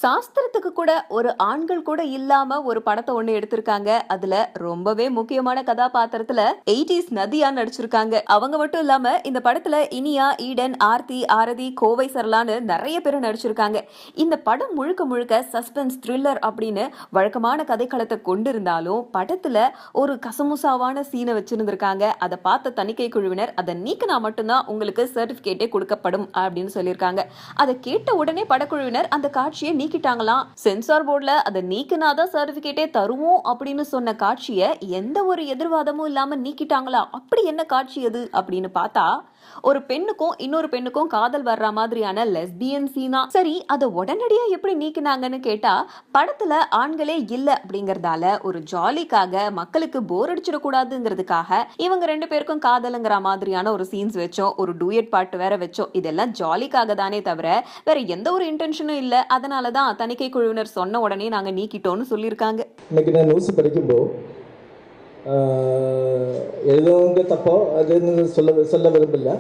சாஸ்திரத்துக்கு கூட ஒரு ஆண்கள் கூட இல்லாம ஒரு படத்தை ஒண்ணு எடுத்திருக்காங்க. அதுல ரொம்பவே முக்கியமான கதாபாத்திரத்துல 80s நதியா நடிச்சிருக்காங்க. அவங்க மட்டும் இல்லாம இந்த படத்துல இனியா, ஈடன், ஆர்த்தி, ஆரதி, கோவை சரளான்னு நிறைய பேர் நடிச்சிருக்காங்க. இந்த படம் முழுக்க முழுக்க சஸ்பென்ஸ் த்ரில்லர் அப்படின்னு வழக்கமான கதைக்களத்தை கொண்டிருந்தாலும் படத்துல ஒரு கசமுசாவான சீனை வச்சிருந்திருக்காங்க. அதை பார்த்த தணிக்கை குழுவினர் அதை நீக்கினா மட்டும்தான் உங்களுக்கு சர்டிபிகேட்டே கொடுக்கப்படும் அப்படின்னு சொல்லியிருக்காங்க. அதை கேட்ட உடனே படக்குழுவினர் அந்த காட்சியை நீக்கிட்டாங்களாம். சென்சார் போர்டுல அதை நீக்கினாதான் சர்டிபிகேட்டே தருவோம் அப்படின்னு சொன்ன காட்சியை எந்த ஒரு எதிர்வாதமும் இல்லாம நீக்கிட்டாங்களா? அப்படி என்ன காட்சி அது அப்படின்னு பார்த்தா, ஒரு பெண்ணுக்கும் இன்னொரு பெண்ணுக்கும் காதல் வர்ற மாதிரியான லெஸ்பியன் சீனா. சரி, அதை உடனடியா எப்படி நீக்கினாங்கன்னு கேட்டா, படத்துல ஆண்களே இல்ல அப்படிங்கறதால ஒரு ஜாலிக்காக மக்களுக்கு போர் அடிச்சிடக்கூடாதுங்கிறதுக்காக இவங்க ரெண்டு பேருக்கும் காதலுங்கிற மாதிரியான ஒரு சீன்ஸ் வச்சோம், ஒரு டூயட் பாட்டு வேற வச்சோம். இதெல்லாம் ஜாலிக்காக தானே தவிர வேற எந்த ஒரு இன்டென்ஷனும் இல்ல. அதனாலதான் தணிக்கை குழுவினர் சொன்ன உடனே நாங்க நீக்கிட்டோம்னு சொல்லியிருக்காங்க. இன்னைக்கு நான் நியூஸ் படிக்கும்போது எழுதவங்க தப்போ அதுன்னு சொல்ல விரும்பல.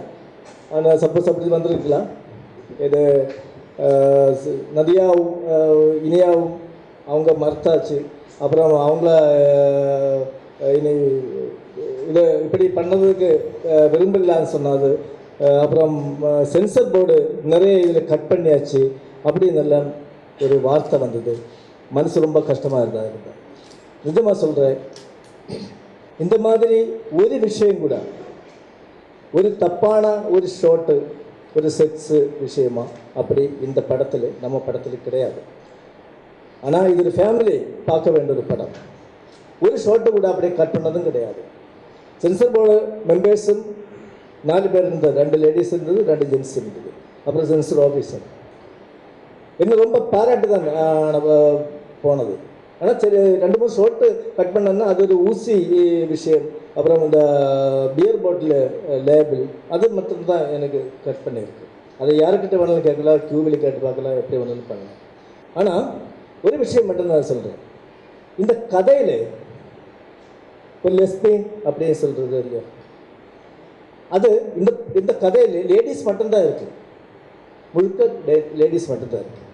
ஆனால் சப்போஸ் அப்படி வந்திருக்கலாம். இது நதியாவும் இனியாவும் அவங்க மறுத்தாச்சு. அப்புறம் அவங்கள இனி இதை இப்படி பண்ணதுக்கு விரும்பலான்னு சொன்னாது. அப்புறம் சென்சர் போர்டு நிறைய இதில் கட் பண்ணியாச்சு அப்படின்னு எல்லாம் ஒரு வார்த்தை வந்தது. மனசு ரொம்ப கஷ்டமாக இருந்தா. நிஜமாக சொல்கிறேன், இந்த மாதிரி ஒரு விஷயம் கூட, ஒரு தப்பான ஒரு ஷார்ட்டு, ஒரு செக்ஸு விஷயமா அப்படி இந்த படத்தில், நம்ம படத்தில் கிடையாது. ஆனால் இது ஃபேமிலி பார்க்க வேண்டிய ஒரு படம். ஒரு ஷார்ட்டு கூட அப்படியே கட் பண்ணதும் கிடையாது. சென்சர் போர்டு மெம்பர்ஸும் 4 பேர் இருந்தது. 2 லேடிஸ் இருந்தது, 2 ஜென்ட்ஸ் இருந்தது. அப்புறம் சென்சர் ஆஃபீஸர் என்ன ரொம்ப பாராட்டு தான் போனது. ஆனால் சரி, 2-3 ஷார்ட்டு கட் பண்ணோன்னா அது ஒரு ஊசி விஷயம். அப்புறம் இந்த பியர் பாட்டில் லேபிள் அது மட்டும்தான் எனக்கு கட் பண்ணியிருக்கு. அதை யாருக்கிட்ட வேணாலும் கேட்கலாம், கியூவில் கேட்டு பார்க்கலாம், எப்படி வேணாலும் பண்ணலாம். ஆனால் ஒரு விஷயம் மட்டும் நான் சொல்கிறேன், இந்த கதையில் இப்போ லெஸ்பியன் அப்படின்னு சொல்கிறது இல்லையா, அது இந்த கதையில் லேடிஸ் மட்டும்தான் இருக்குது, முழுக்க லேடிஸ் மட்டும்தான் இருக்குது.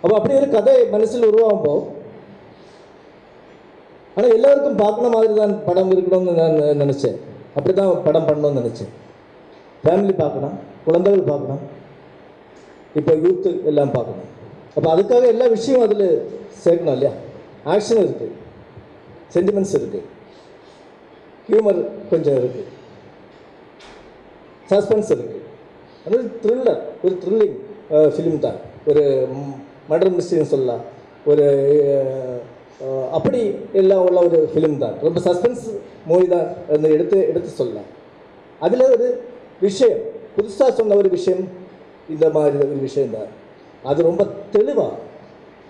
அப்போ அப்படி ஒரு கதை மனசில் உருவாகும்போது, ஆனால் எல்லாருக்கும் பார்க்குற மாதிரி தான் படம் இருக்கணும்னு நான் நினச்சேன். அப்படி தான் படம் பண்ணணும்னு நினச்சேன். ஃபேமிலி பார்க்கணும், குழந்தைகள் பார்க்கணும், இப்போ யூத்து எல்லாம் பார்க்கணும். அப்போ அதுக்காக எல்லா விஷயமும் அதில் சேர்க்கணும் இல்லையா. ஆக்ஷன் இருக்குது, சென்டிமெண்ட்ஸ் இருக்குது, ஹியூமர் கொஞ்சம் இருக்குது, சஸ்பென்ஸ் இருக்குது. அது த்ரில்லர், ஒரு த்ரில்லிங் ஃபிலிம் தான். ஒரு மர்டர் மிஸ்ட்ரின்னு சொல்லலாம், ஒரு அப்படி எல்லாம் உள்ள ஒரு ஃபிலிம் தான். ரொம்ப சஸ்பென்ஸ் மூவி தான் எடுத்து சொல்லலாம். அதில் ஒரு விஷயம், புதுசாக சொன்ன ஒரு விஷயம், இந்த மாதிரி ஒரு விஷயம் தான். அது ரொம்ப தெளிவாக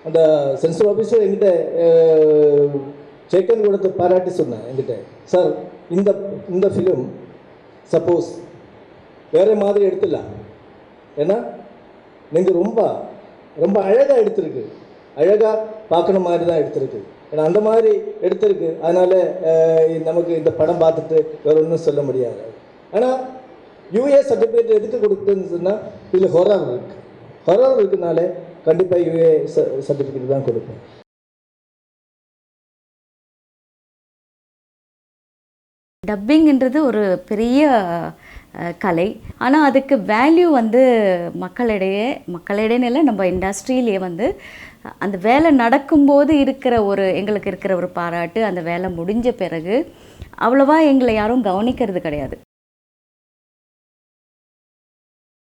அந்த சென்சர் ஆஃபீஸர் என்கிட்ட செகண்ட் கொடுத்து பாராட்டி சொன்னேன் என்கிட்ட, சார் இந்த ஃபிலிம் சப்போஸ் வேறு மாதிரி எடுத்துடலாம், ஏன்னா நீங்கள் ரொம்ப ரொம்ப அழகாக எடுத்திருக்கு, அழகாக பார்க்குற மாதிரி தான் எடுத்திருக்கு, ஏன்னா அந்த மாதிரி எடுத்திருக்கு. அதனால் நமக்கு இந்த படம் பார்த்துட்டு வேறு ஒன்றும் சொல்ல முடியாது. ஆனால் யூஏ சர்டிஃபிகேட் எதுக்கு கொடுக்குதுன்னு சொன்னால், இதில் ஹொரர் இருக்குது. ஹொரர் இருக்குனால கண்டிப்பாக யூஏ சர்டிஃபிகேட் தான் கொடுப்பேன். டப்பிங்ன்றது ஒரு பெரிய கலை. ஆனால் அதுக்கு வேல்யூ வந்து மக்களிடையே இல்லை, நம்ம இண்டஸ்ட்ரியிலே வந்து அந்த வேலை நடக்கும்போது எங்களுக்கு இருக்கிற ஒரு பாராட்டு, அந்த வேலை முடிஞ்ச பிறகு அவ்வளோவா எங்களை யாரும் கவனிக்கிறது கிடையாது.